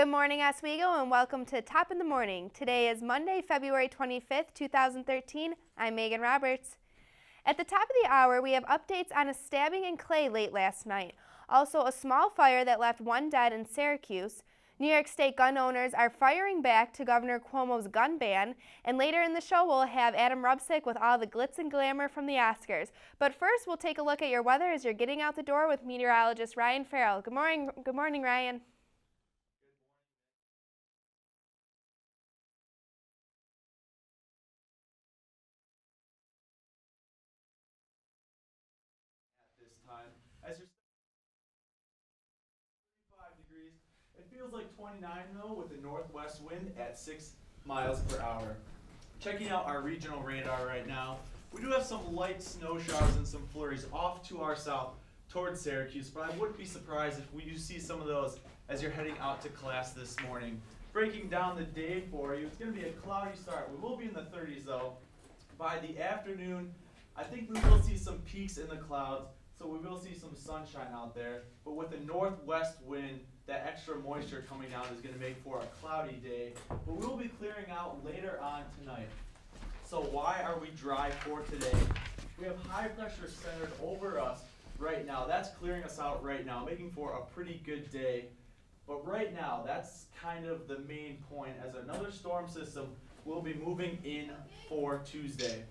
Good morning, Oswego, and welcome to Top in the Morning. Today is Monday, February 25th, 2013. I'm Megan Roberts. At the top of the hour, we have updates on a stabbing in Clay late last night. Also, a small fire that left one dead in Syracuse. New York State gun owners are firing back to Governor Cuomo's gun ban. And later in the show, we'll have Adam Rubsick with all the glitz and glamour from the Oscars. But first, we'll take a look at your weather as you're getting out the door with meteorologist Ryan Farrell. Good morning, Ryan. As you're 35 degrees, it feels like 29 though with a northwest wind at 6 miles per hour. Checking out our regional radar right now, we do have some light snow showers and some flurries off to our south towards Syracuse, but I wouldn't be surprised if we do see some of those as you're heading out to class this morning. Breaking down the day for you, it's going to be a cloudy start. We will be in the 30s though. By the afternoon, I think we will see some peaks in the clouds. So we will see some sunshine out there, but with the northwest wind, that extra moisture coming down is going to make for a cloudy day. But we will be clearing out later on tonight. So why are we dry for today? We have high pressure centered over us right now. That's clearing us out right now, making for a pretty good day. But right now, that's kind of the main point, as another storm system will be moving in for Tuesday.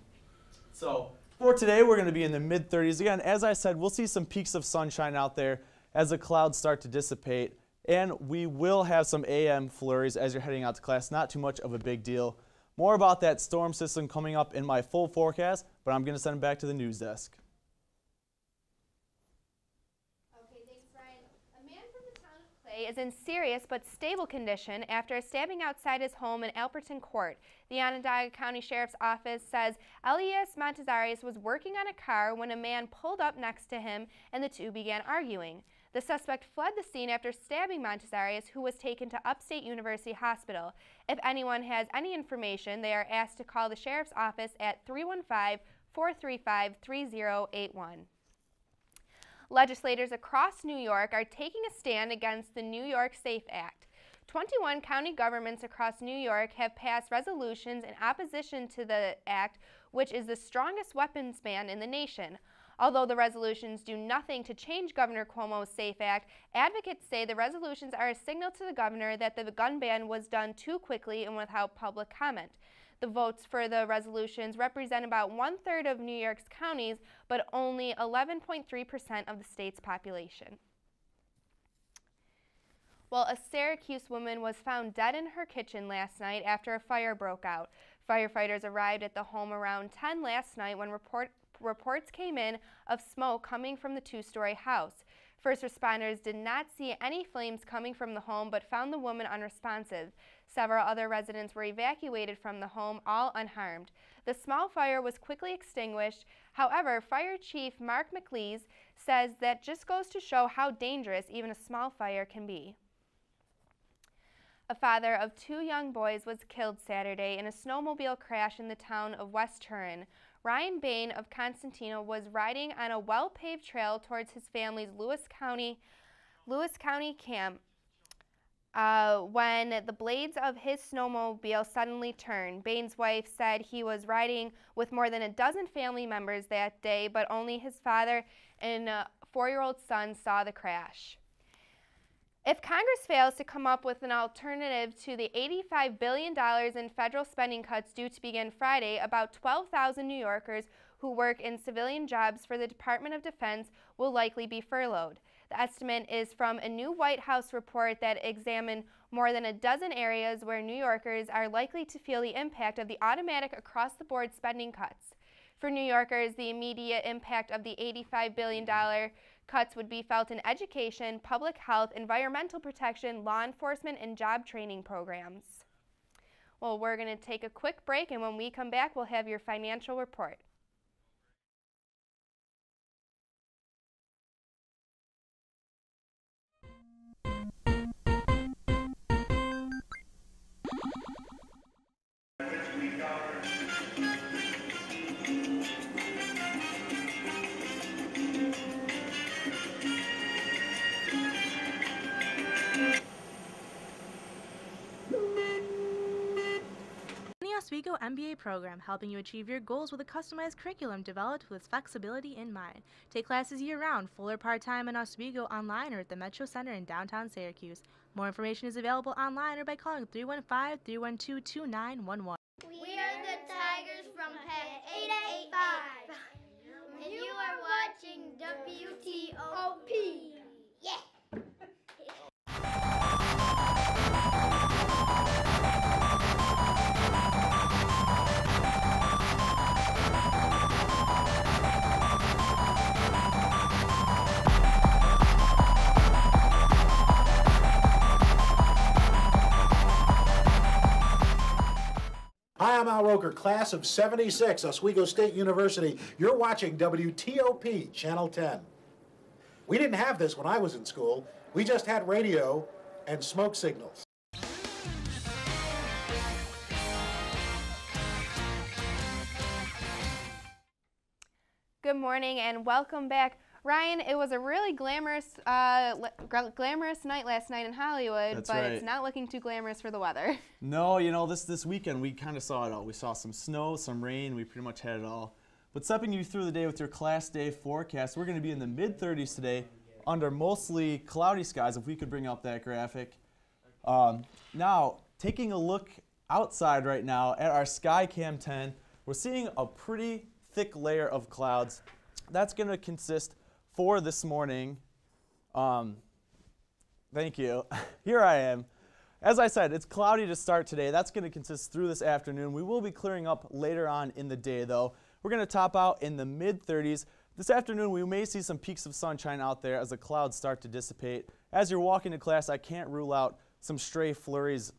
So for today, we're going to be in the mid-30s. Again, as I said, we'll see some peaks of sunshine out there as the clouds start to dissipate. And we will have some AM flurries as you're heading out to class. Not too much of a big deal. More about that storm system coming up in my full forecast, but I'm going to send it back to the news desk. Okay, thanks, Ryan. A man from the town of Clay is in serious but stable condition after a stabbing outside his home in Alperton Court. The Onondaga County Sheriff's Office says Elias Montezares was working on a car when a man pulled up next to him and the two began arguing. The suspect fled the scene after stabbing Montezares, who was taken to Upstate University Hospital. If anyone has any information, they are asked to call the Sheriff's Office at 315-435-3081. Legislators across New York are taking a stand against the New York SAFE Act. 21 county governments across New York have passed resolutions in opposition to the act, which is the strongest weapons ban in the nation. Although the resolutions do nothing to change Governor Cuomo's SAFE Act, advocates say the resolutions are a signal to the governor that the gun ban was done too quickly and without public comment. The votes for the resolutions represent about 1/3 of New York's counties, but only 11.3% of the state's population. Well, a Syracuse woman was found dead in her kitchen last night after a fire broke out. Firefighters arrived at the home around 10 last night when reports came in of smoke coming from the two-story house. First responders did not see any flames coming from the home but found the woman unresponsive. Several other residents were evacuated from the home, all unharmed. The small fire was quickly extinguished. However, Fire Chief Mark McLeese says that just goes to show how dangerous even a small fire can be. A father of 2 young boys was killed Saturday in a snowmobile crash in the town of West Turin. Ryan Bain of Constantino was riding on a well-paved trail towards his family's Lewis County camp when the blades of his snowmobile suddenly turned. Bain's wife said he was riding with more than a dozen family members that day, but only his father and 4-year-old son saw the crash. If Congress fails to come up with an alternative to the $85 billion in federal spending cuts due to begin Friday, about 12,000 New Yorkers who work in civilian jobs for the Department of Defense will likely be furloughed. The estimate is from a new White House report that examined more than a dozen areas where New Yorkers are likely to feel the impact of the automatic across-the-board spending cuts. For New Yorkers, the immediate impact of the $85 billion cuts would be felt in education, public health, environmental protection, law enforcement, and job training programs. Well, we're going to take a quick break, and when we come back, we'll have your financial report. Oswego MBA program, helping you achieve your goals with a customized curriculum developed with flexibility in mind. Take classes year-round, full or part-time in Oswego, online or at the Metro Center in downtown Syracuse. More information is available online or by calling 315-312-2911. We are the Tigers from Pack 885, and you are watching WTOP. Yeah! Hi, I'm Al Roker, class of '76, Oswego State University. You're watching WTOP, Channel 10. We didn't have this when I was in school. We just had radio and smoke signals. Good morning and welcome back. Ryan, it was a really glamorous night last night in Hollywood, That's but right. It's not looking too glamorous for the weather. No, you know, this weekend we kind of saw it all. We saw some snow, some rain, we pretty much had it all. But stepping you through the day with your class day forecast, we're going to be in the mid-30s today under mostly cloudy skies, if we could bring up that graphic. Now, taking a look outside right now at our Skycam 10, we're seeing a pretty thick layer of clouds. That's going to consist for this morning. Thank you. Here I am. As I said, it's cloudy to start today. That's going to consist through this afternoon. We will be clearing up later on in the day, though. We're going to top out in the mid-30s. This afternoon, we may see some peaks of sunshine out there as the clouds start to dissipate. As you're walking to class, I can't rule out some stray flurries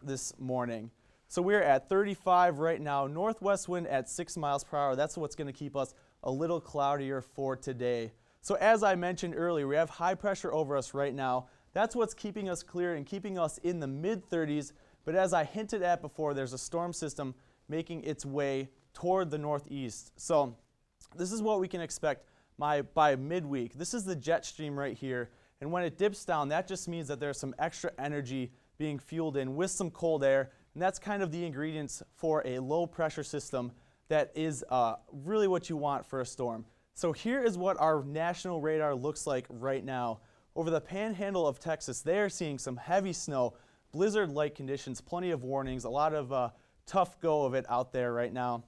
this morning. So we're at 35 right now. Northwest wind at 6 miles per hour. That's what's going to keep us a little cloudier for today. So as I mentioned earlier, we have high pressure over us right now. That's what's keeping us clear and keeping us in the mid-30s. But as I hinted at before, there's a storm system making its way toward the northeast. So this is what we can expect by midweek. This is the jet stream right here. And when it dips down, that just means that there's some extra energy being fueled in with some cold air. And that's kind of the ingredients for a low pressure system that is really what you want for a storm. So here is what our national radar looks like right now. Over the panhandle of Texas, they are seeing some heavy snow, blizzard-like conditions, plenty of warnings, a lot of tough go of it out there right now.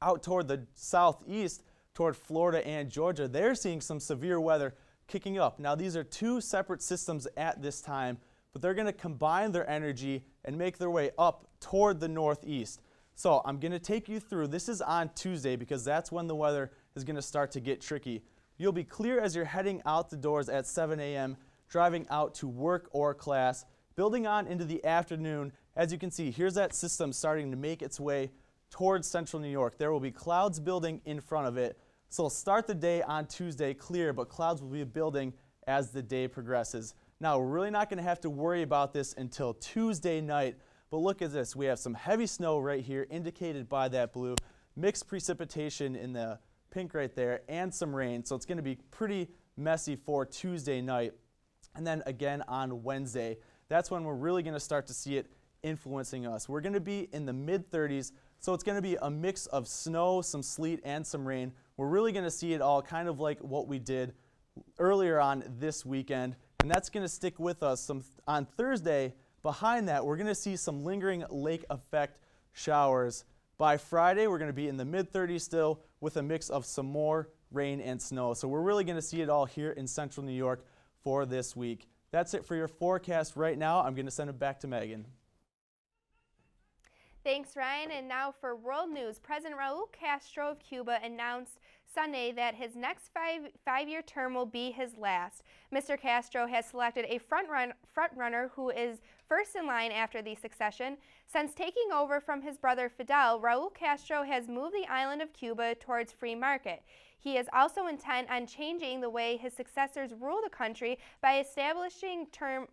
Out toward the southeast, toward Florida and Georgia, they're seeing some severe weather kicking up. Now these are two separate systems at this time, but they're going to combine their energy and make their way up toward the northeast. So I'm going to take you through. This is on Tuesday because that's when the weather is going to start to get tricky. You'll be clear as you're heading out the doors at 7 a.m., driving out to work or class. Building on into the afternoon, as you can see, here's that system starting to make its way towards central New York. There will be clouds building in front of it. So we'll start the day on Tuesday clear, but clouds will be building as the day progresses. Now, we're really not going to have to worry about this until Tuesday night. But look at this. We have some heavy snow right here indicated by that blue, mixed precipitation in the pink right there, and some rain. So it's going to be pretty messy for Tuesday night. And then again on Wednesday, that's when we're really going to start to see it influencing us. We're going to be in the mid-30s, so it's going to be a mix of snow, some sleet, and some rain. We're really going to see it all kind of like what we did earlier on this weekend, and that's going to stick with us on Thursday. Behind that, we're going to see some lingering lake effect showers. By Friday, we're going to be in the mid-30s still with a mix of some more rain and snow. So we're really going to see it all here in central New York for this week. That's it for your forecast right now. I'm going to send it back to Megan. Thanks, Ryan. And now for world news. President Raul Castro of Cuba announced Sunday that his next five-year term will be his last. Mr. Castro has selected a front-runner who is first in line after the succession. Since taking over from his brother Fidel, Raul Castro has moved the island of Cuba towards free market. He is also intent on changing the way his successors rule the country by establishing term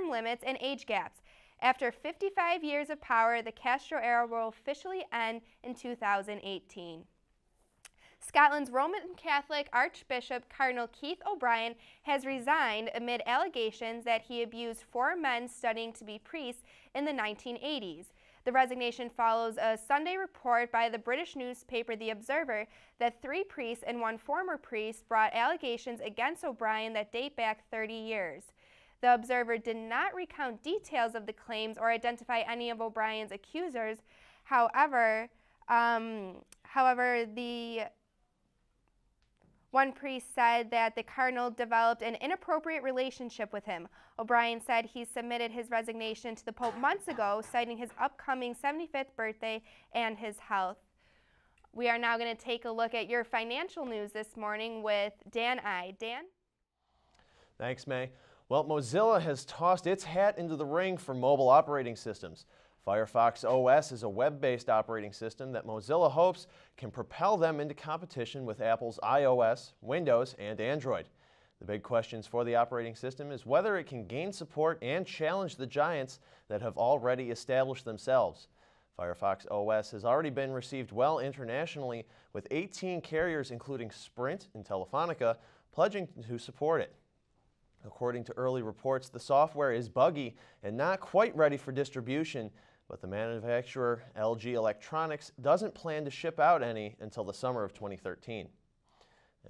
limits and age gaps. After 55 years of power, the Castro era will officially end in 2018. Scotland's Roman Catholic Archbishop Cardinal Keith O'Brien has resigned amid allegations that he abused 4 men studying to be priests in the 1980s. The resignation follows a Sunday report by the British newspaper The Observer that 3 priests and 1 former priest brought allegations against O'Brien that date back 30 years. The Observer did not recount details of the claims or identify any of O'Brien's accusers. However, the one priest said that the cardinal developed an inappropriate relationship with him. O'Brien said he submitted his resignation to the Pope months ago, citing his upcoming 75th birthday and his health. We are now going to take a look at your financial news this morning with Dan I. Dan? Thanks, May. Well, Mozilla has tossed its hat into the ring for mobile operating systems. Firefox OS is a web-based operating system that Mozilla hopes can propel them into competition with Apple's iOS, Windows, and Android. The big questions for the operating system is whether it can gain support and challenge the giants that have already established themselves. Firefox OS has already been received well internationally, with 18 carriers including Sprint and Telefonica pledging to support it. According to early reports, the software is buggy and not quite ready for distribution, but the manufacturer, LG Electronics, doesn't plan to ship out any until the summer of 2013.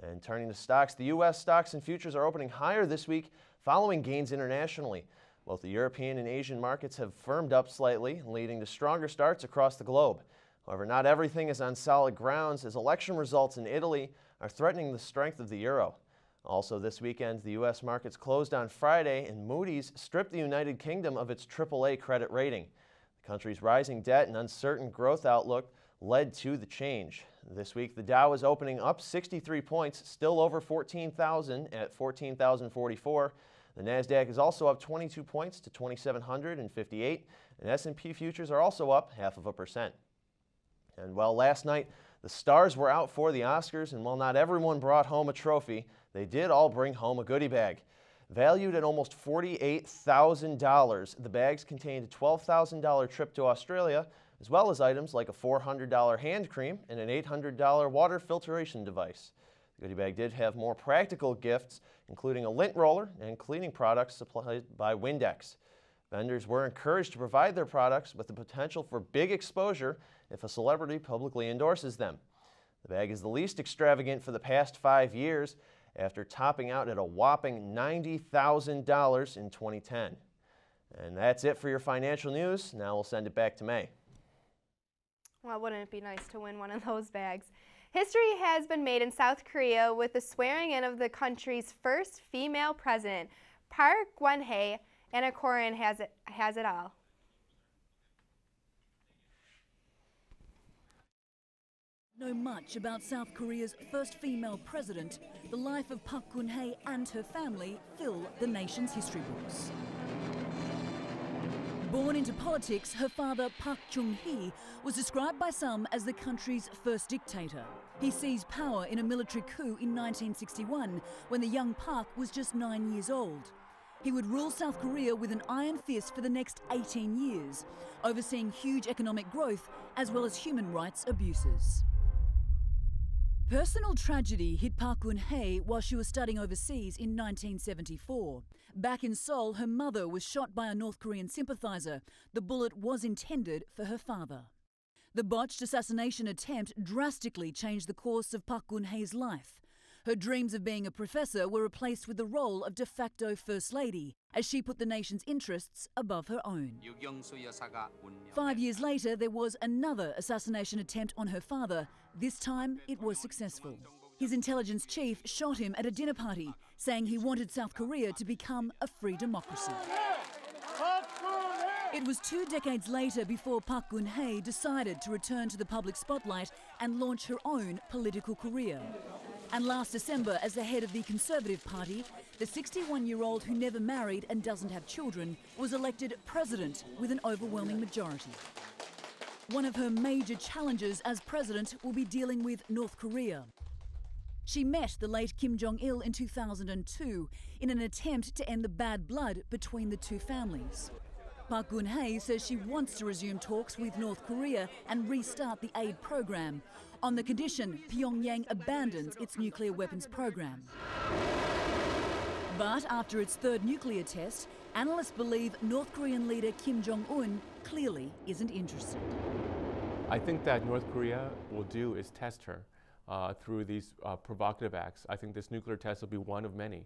And turning to stocks, the U.S. stocks and futures are opening higher this week following gains internationally. Both the European and Asian markets have firmed up slightly, leading to stronger starts across the globe. However, not everything is on solid grounds, as election results in Italy are threatening the strength of the euro. Also this weekend, the U.S. markets closed on Friday, and Moody's stripped the United Kingdom of its AAA credit rating. The country's rising debt and uncertain growth outlook led to the change. This week, the Dow is opening up 63 points, still over 14,000 at 14,044. The NASDAQ is also up 22 points to 2,758, and S&P futures are also up 0.5%. And well, last night, the stars were out for the Oscars, and while not everyone brought home a trophy, they did all bring home a goodie bag. Valued at almost $48,000, the bags contained a $12,000 trip to Australia, as well as items like a $400 hand cream and an $800 water filtration device. The goodie bag did have more practical gifts, including a lint roller and cleaning products supplied by Windex. Vendors were encouraged to provide their products with the potential for big exposure if a celebrity publicly endorses them. The bag is the least extravagant for the past 5 years, after topping out at a whopping $90,000 in 2010. And that's it for your financial news. Now we'll send it back to May. Well, wouldn't it be nice to win one of those bags? History has been made in South Korea with the swearing in of the country's first female president. Park Geun-hye, Anna Corin has it all. Know much about South Korea's first female president, the life of Park Geun-hye and her family fill the nation's history books. Born into politics, her father Park Chung-hee was described by some as the country's first dictator. He seized power in a military coup in 1961 when the young Park was just 9 years old. He would rule South Korea with an iron fist for the next 18 years, overseeing huge economic growth as well as human rights abuses. Personal tragedy hit Park Geun-hye while she was studying overseas in 1974. Back in Seoul, her mother was shot by a North Korean sympathizer. The bullet was intended for her father. The botched assassination attempt drastically changed the course of Park Geun-hye's life. Her dreams of being a professor were replaced with the role of de facto First Lady, as she put the nation's interests above her own. 5 years later, there was another assassination attempt on her father. This time, it was successful. His intelligence chief shot him at a dinner party, saying he wanted South Korea to become a free democracy. It was 2 decades later before Park Geun-hye decided to return to the public spotlight and launch her own political career. And last December, as the head of the Conservative Party, the 61-year-old who never married and doesn't have children was elected president with an overwhelming majority. One of her major challenges as president will be dealing with North Korea. She met the late Kim Jong-il in 2002 in an attempt to end the bad blood between the two families. Park Geun-hye says she wants to resume talks with North Korea and restart the aid program, on the condition Pyongyang abandons its nuclear weapons program. But after its third nuclear test, analysts believe North Korean leader Kim Jong-un clearly isn't interested. I think that North Korea will do is test her through these provocative acts. I think this nuclear test will be one of many.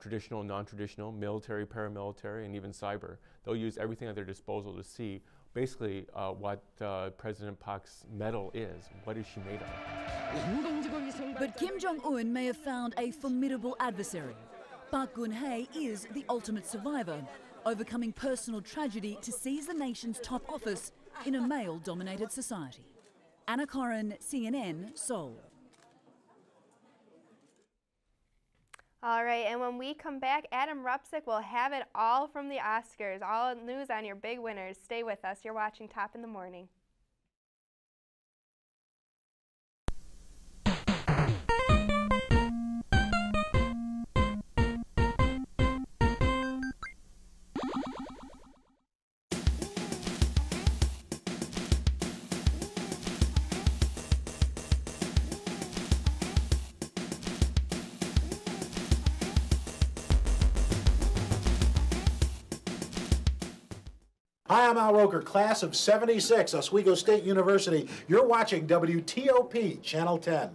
Traditional, non-traditional, military, paramilitary, and even cyber. They'll use everything at their disposal to see basically what President Park's mettle is. What is she made of? But Kim Jong-un may have found a formidable adversary. Park Geun-hye is the ultimate survivor, overcoming personal tragedy to seize the nation's top office in a male-dominated society. Anna Corrin, CNN, Seoul. All right, and when we come back, Adam Rupsick will have it all from the Oscars, all news on your big winners. Stay with us. You're watching Top in the Morning. Hi, I'm Al Roker, class of '76, Oswego State University. You're watching WTOP, Channel 10.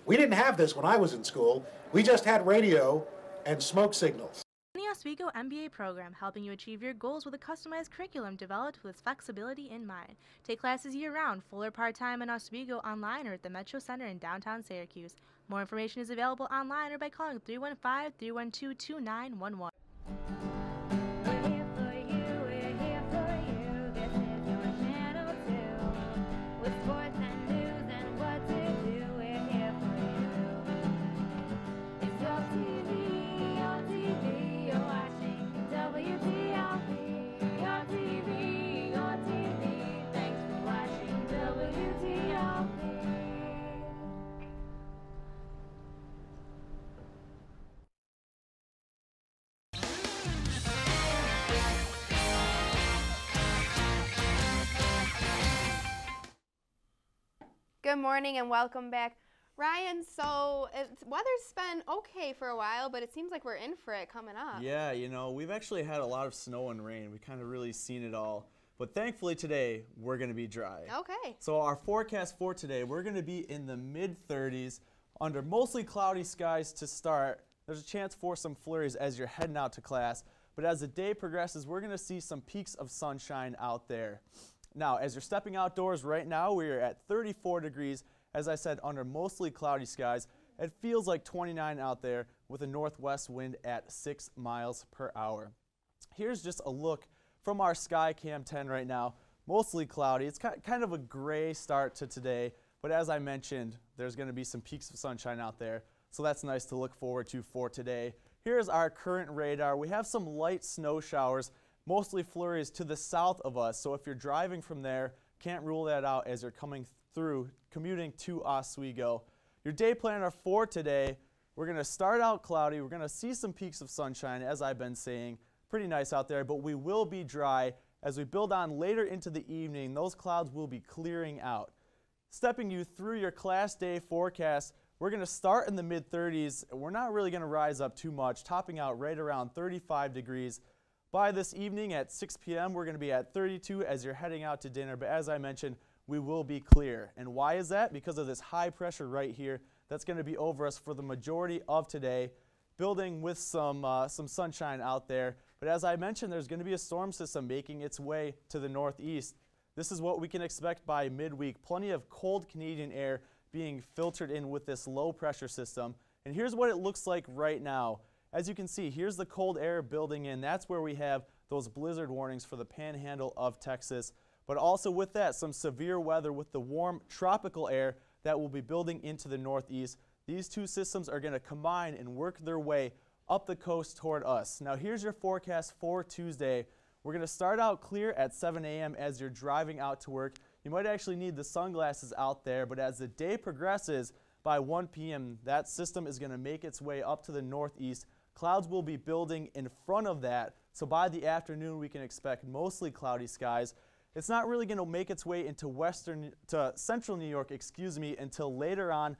We didn't have this when I was in school. We just had radio and smoke signals. The Oswego MBA program, helping you achieve your goals with a customized curriculum developed with flexibility in mind. Take classes year-round, full or part-time in Oswego, online or at the Metro Center in downtown Syracuse. More information is available online or by calling 315-312-2911. Good morning and welcome back. Ryan, so weather's been okay for a while, but it seems like we're in for it coming up. Yeah, you know, we've actually had a lot of snow and rain. We kind of really seen it all. But thankfully today, we're going to be dry. Okay. So our forecast for today, we're going to be in the mid-30s under mostly cloudy skies to start. There's a chance for some flurries as you're heading out to class. But as the day progresses, we're going to see some peaks of sunshine out there. Now, as you're stepping outdoors right now, we are at 34 degrees, as I said, under mostly cloudy skies. It feels like 29 out there with a northwest wind at 6 miles per hour. Here's just a look from our Skycam 10 right now. Mostly cloudy. It's kind of a gray start to today, but as I mentioned, there's going to be some peaks of sunshine out there, so that's nice to look forward to for today. Here's our current radar. We have some light snow showers, mostly flurries to the south of us, so if you're driving from there, can't rule that out as you're coming through, commuting to Oswego. Your day planner for today, we're going to start out cloudy. We're going to see some peaks of sunshine, as I've been saying. Pretty nice out there, but we will be dry. As we build on later into the evening, those clouds will be clearing out. Stepping you through your class day forecast, we're going to start in the mid-30s. We're not really going to rise up too much, topping out right around 35 degrees. By this evening at 6 p.m., we're going to be at 32 as you're heading out to dinner. But as I mentioned, we will be clear. And why is that? Because of this high pressure right here that's going to be over us for the majority of today, building with some sunshine out there. But as I mentioned, there's going to be a storm system making its way to the northeast. This is what we can expect by midweek. Plenty of cold Canadian air being filtered in with this low pressure system. And here's what it looks like right now. As you can see, here's the cold air building in. That's where we have those blizzard warnings for the panhandle of Texas. But also with that, some severe weather with the warm tropical air that will be building into the northeast. These two systems are going to combine and work their way up the coast toward us. Now here's your forecast for Tuesday. We're going to start out clear at 7 a.m. as you're driving out to work. You might actually need the sunglasses out there, but as the day progresses, by 1 p.m., that system is going to make its way up to the northeast. Clouds will be building in front of that, so by the afternoon we can expect mostly cloudy skies. It's not really going to make its way into central New York, until later on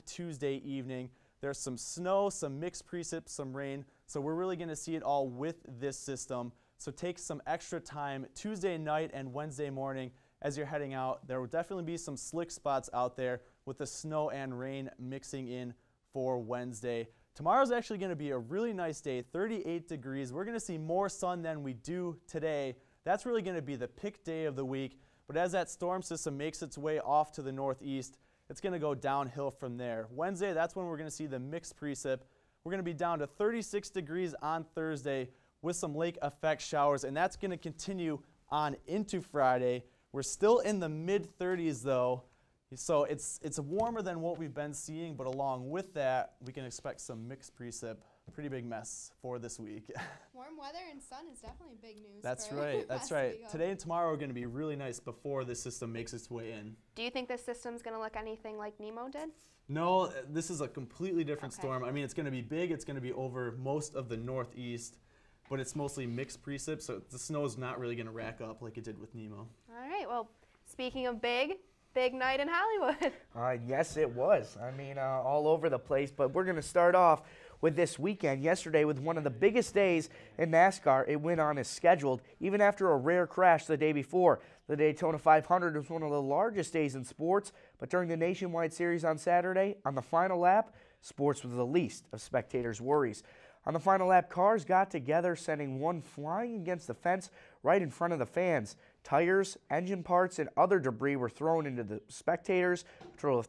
Tuesday evening. There's some snow, some mixed precip, some rain. So we're really going to see it all with this system. So take some extra time Tuesday night and Wednesday morning as you're heading out. There will definitely be some slick spots out there with the snow and rain mixing in for Wednesday. Tomorrow's actually going to be a really nice day, 38 degrees. We're going to see more sun than we do today. That's really going to be the pick day of the week. But as that storm system makes its way off to the northeast, it's going to go downhill from there. Wednesday, that's when we're going to see the mixed precip. We're going to be down to 36 degrees on Thursday with some lake effect showers, and that's going to continue on into Friday. We're still in the mid-30s though, so it's warmer than what we've been seeing, but along with that, we can expect some mixed precip. Pretty big mess for this week. Warm weather and sun is definitely big news. That's right. That's right. Today and tomorrow are going to be really nice before the system makes its way in. Do you think this system's going to look anything like Nemo did? No, this is a completely different storm. I mean, it's going to be big. It's going to be over most of the northeast, but it's mostly mixed precip, so the snow is not really going to rack up like it did with Nemo. All right. Well, speaking of big night in Hollywood. Yes, it was. I mean, all over the place, but we're going to start off with this weekend. Yesterday, with one of the biggest days in NASCAR, it went on as scheduled, even after a rare crash the day before. The Daytona 500 was one of the largest days in sports, but during the Nationwide Series on Saturday, on the final lap, sports was the least of spectators' worries. On the final lap, cars got together, sending one flying against the fence right in front of the fans. Tires, engine parts, and other debris were thrown into the spectators. A total of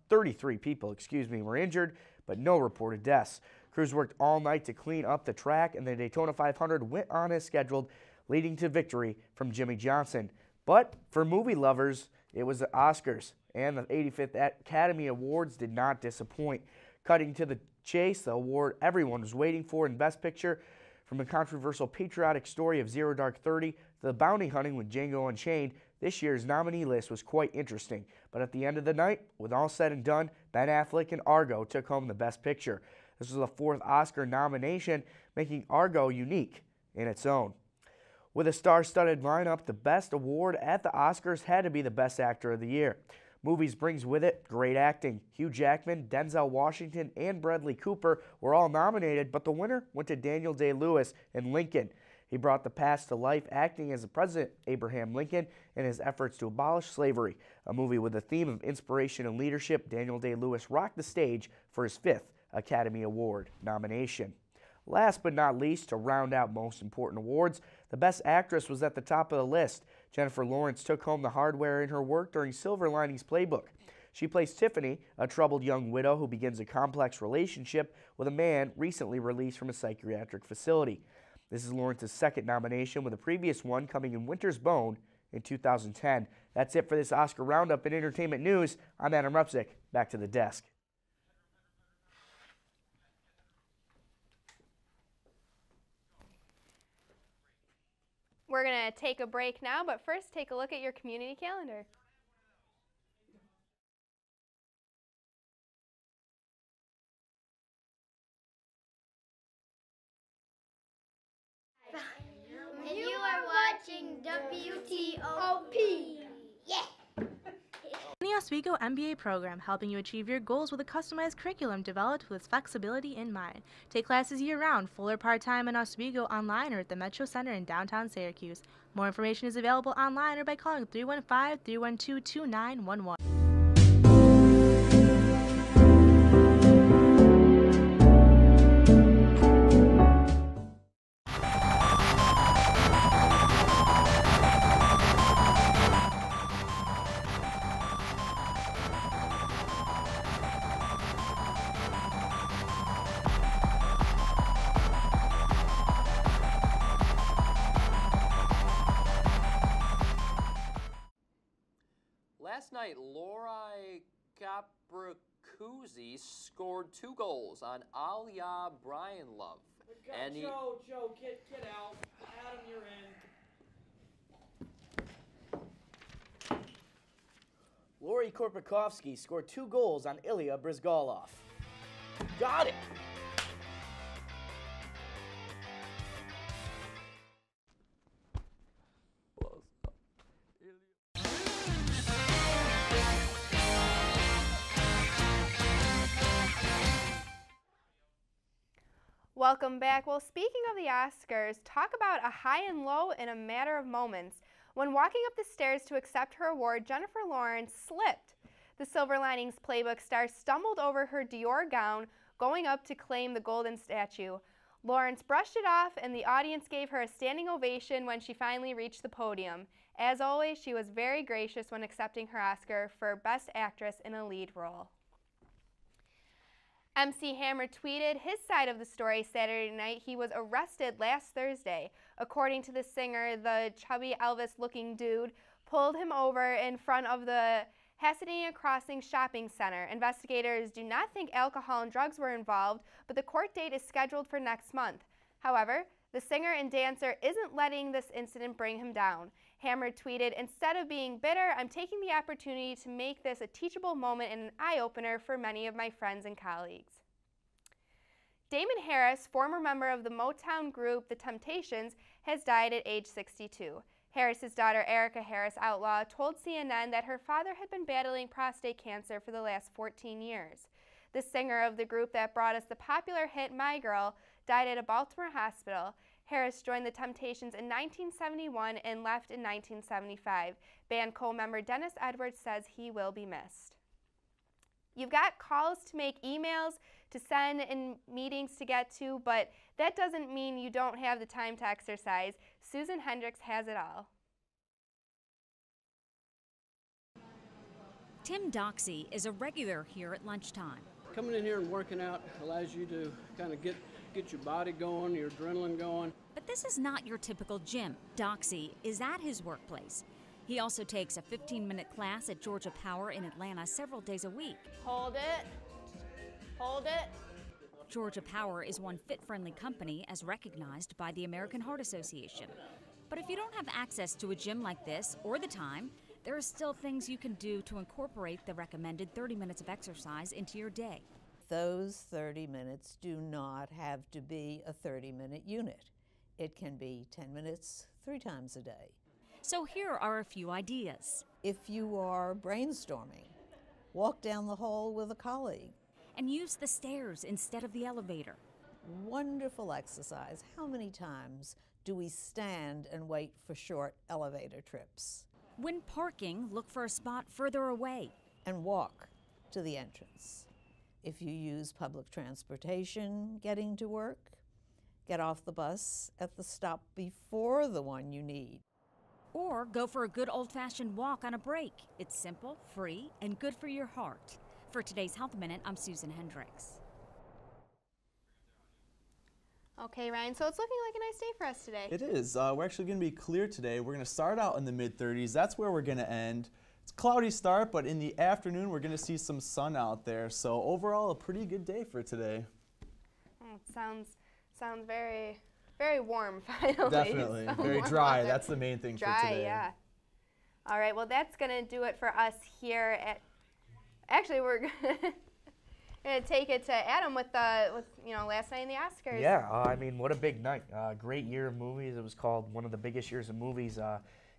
33 people were injured, but no reported deaths. Crews worked all night to clean up the track, and the Daytona 500 went on as scheduled, leading to victory from Jimmy Johnson. But for movie lovers, it was the Oscars, and the 85th Academy Awards did not disappoint. Cutting to the chase, the award everyone was waiting for in Best Picture, from the controversial patriotic story of Zero Dark 30 to the bounty hunting with Django Unchained, this year's nominee list was quite interesting. But at the end of the night, with all said and done, Ben Affleck and Argo took home the Best Picture. This was the fourth Oscar nomination, making Argo unique in its own. With a star-studded lineup, the best award at the Oscars had to be the Best Actor of the Year. Movies brings with it great acting. Hugh Jackman, Denzel Washington, and Bradley Cooper were all nominated, but the winner went to Daniel Day-Lewis in Lincoln. He brought the past to life, acting as the President Abraham Lincoln in his efforts to abolish slavery. A movie with a theme of inspiration and leadership, Daniel Day-Lewis rocked the stage for his 5th Academy Award nomination. Last but not least, to round out most important awards, the Best Actress was at the top of the list. Jennifer Lawrence took home the hardware in her work during Silver Linings Playbook. She plays Tiffany, a troubled young widow who begins a complex relationship with a man recently released from a psychiatric facility. This is Lawrence's second nomination, with a previous one coming in Winter's Bone in 2010. That's it for this Oscar Roundup in entertainment news. I'm Adam Rupsick. Back to the desk. We're going to take a break now, but first take a look at your community calendar. And you are watching WTOP. Yeah. The Oswego MBA program, helping you achieve your goals with a customized curriculum developed with flexibility in mind. Take classes year-round, full or part-time in Oswego, online or at the Metro Center in downtown Syracuse. More information is available online or by calling 315-312-2911. Last night, Lori Capricuzzi scored 2 goals on Aliyah Brian Love. And Joe, get out. Adam, you're in. Lori Korpakovsky scored 2 goals on Ilya Brizgalov. Got it! Welcome back. Well, speaking of the Oscars, talk about a high and low in a matter of moments. When walking up the stairs to accept her award, Jennifer Lawrence slipped. The Silver Linings Playbook star stumbled over her Dior gown, going up to claim the golden statue. Lawrence brushed it off, and the audience gave her a standing ovation when she finally reached the podium. As always, she was very gracious when accepting her Oscar for Best Actress in a Lead Role. MC Hammer tweeted his side of the story Saturday night. He was arrested last Thursday. According to the singer, the chubby Elvis-looking dude pulled him over in front of the Pasadena Crossing Shopping Center. Investigators do not think alcohol and drugs were involved, but the court date is scheduled for next month. However, the singer and dancer isn't letting this incident bring him down. Hammer tweeted, "Instead of being bitter, I'm taking the opportunity to make this a teachable moment and an eye-opener for many of my friends and colleagues." Damon Harris, former member of the Motown group The Temptations, has died at age 62. Harris's daughter, Erica Harris Outlaw, told CNN that her father had been battling prostate cancer for the last 14 years. The singer of the group that brought us the popular hit My Girl died at a Baltimore hospital. Harris joined the Temptations in 1971 and left in 1975. Band co-member Dennis Edwards says he will be missed. You've got calls to make, emails to send, and meetings to get to, but that doesn't mean you don't have the time to exercise. Susan Hendricks has it all. Tim Doxey is a regular here at lunchtime. Coming in here and working out allows you to kind of get your body going, your adrenaline going. But this is not your typical gym. Doxey is at his workplace. He also takes a 15-minute class at Georgia Power in Atlanta several days a week. Hold it. Hold it. Georgia Power is one fit-friendly company as recognized by the American Heart Association. But if you don't have access to a gym like this or the time, there are still things you can do to incorporate the recommended 30 minutes of exercise into your day. Those 30 minutes do not have to be a 30-minute unit. It can be 10 minutes 3 times a day. So here are a few ideas. If you are brainstorming, walk down the hall with a colleague. And use the stairs instead of the elevator. Wonderful exercise. How many times do we stand and wait for short elevator trips? When parking, look for a spot further away. And walk to the entrance. If you use public transportation getting to work, get off the bus at the stop before the one you need. Or go for a good old-fashioned walk on a break. It's simple, free, and good for your heart. For today's Health Minute, I'm Susan Hendricks. Okay, Ryan, so it's looking like a nice day for us today. It is. We're actually going to be clear today. We're going to start out in the mid-30s. That's where we're going to end. It's a cloudy start, but in the afternoon, we're going to see some sun out there. So overall, a pretty good day for today. Oh, it sounds very, very warm, finally. Definitely. Very dry. That's the main thing for today. Dry, yeah. All right, well, that's going to do it for us here at... Actually, we're going to take it to Adam with last night in the Oscars. Yeah, I mean, what a big night. Great year of movies. It was called one of the biggest years of movies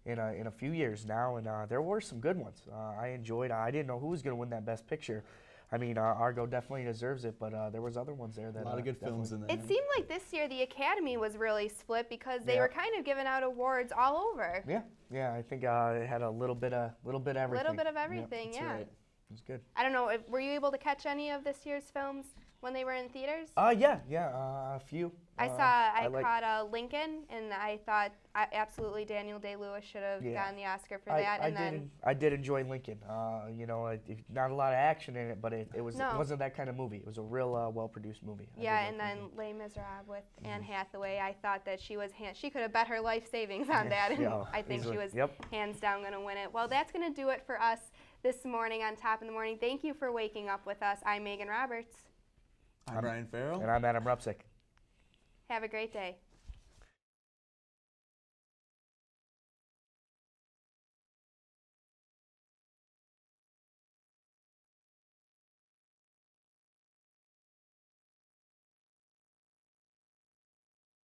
in a few years now, and there were some good ones. I enjoyed. I didn't know who was going to win that Best Picture. I mean, Argo definitely deserves it, but there was other ones there that a lot of good films in there. It seemed like this year the Academy was really split because they were kind of giving out awards all over. Yeah. I think it had a little bit of everything. A little bit of everything, yeah. Right. It was good. I don't know. Were you able to catch any of this year's films when they were in theaters? Yeah, a few. I caught Lincoln, and I thought absolutely Daniel Day-Lewis should have gotten the Oscar for that. I did enjoy Lincoln. Not a lot of action in it, but it wasn't that kind of movie. It was a real well-produced movie. Yeah, and then Les Miserables with Anne Hathaway. I thought that she could have bet her life savings on that, and I think she was hands down going to win it. Well, that's going to do it for us this morning on Top in the Morning. Thank you for waking up with us. I'm Megan Roberts. I'm Brian Farrell. And I'm Adam Rupsick. Have a great day.